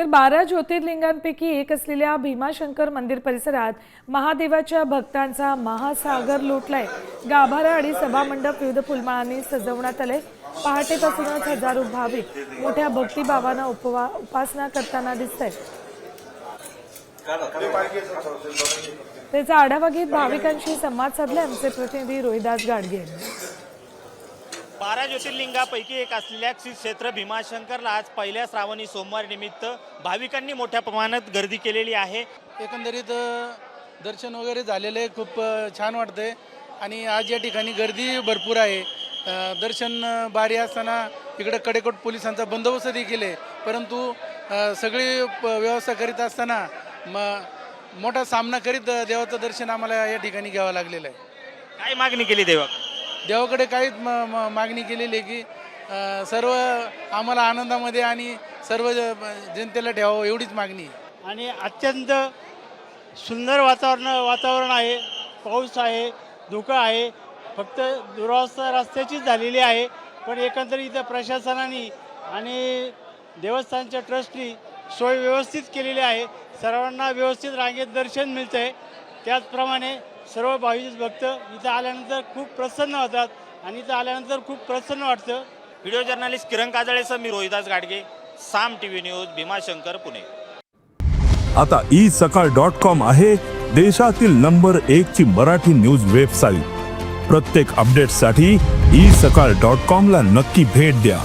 तर 12 ज्योतिर्लिंगांपैकी एक असलेल्या भीमाशंकर मंदिर परिसरात महादेवाच्या भक्तांचा महासागर लुटलाय। गाभारा आणि सभामंडप विविध फुलमाळांनी सजवण्यात आले। पहाटेपासूनच हजारो भाविक मोठ्या भक्तिभावानं उपासना करताना दिसतायत। त्याचा आढावा घेत भाविकांशी संवाद साधले आमचे प्रतिनिधी रोहिदास गाडगे। 12 ज्योतिर्लिंगापैकी एक असलेल्या श्री क्षेत्र भीमाशंकरला आज पहिल्या श्रावणी सोमवार निमित्त भाविकांनी मोठ्या प्रमाणात गर्दी केलेली आहे। एकंदरीत दर्शन वगैरे झालेले खूप छान वाटते आणि आज या ठिकाणी गर्दी भरपूर आहे। दर्शन बारी असताना इकडे कडेकोट पोलिसांचा बंदोबस्त देखील आहे, परंतु सगळी व्यवस्था करीत असताना मोठा सामना करीत देवाचं दर्शन आम्हाला या ठिकाणी घ्यावं लागलेलं आहे। काय मागणी केली देवाकडे काहीच मागणी केलेली आहे की सर्व आम्हाला आनंदामध्ये आणि सर्व जनतेला ठेवावं एवढीच मागणी आहे। आणि अत्यंत सुंदर वातावरण आहे, पाऊस आहे, धुकं आहे, फक्त दुरावस्था रस्त्याचीच झालेली आहे, पण एकंदरीत इथं प्रशासनाने आणि देवस्थानच्या ट्रस्टनी सोय व्यवस्थित केलेली आहे। सर्वांना व्यवस्थित रांगेत दर्शन मिळतं आहे। त्याचप्रमाणे सर्व भाविक भक्त इथं आल्यानंतर खूप प्रसन्न होतात आणि इथं आल्यानंतर खूप प्रसन्न वाटतं। व्हिडिओ जर्नलिस्ट किरण काजळेसह मी रोहिदास गाडगे, साम टीव्ही न्यूज, भीमाशंकर, पुणे। आता isakal.com आहे देशातील नंबर 1 ची मराठी न्यूज वेबसाईट। प्रत्येक अपडेटसाठी isakal.com ला नक्की भेट द्या।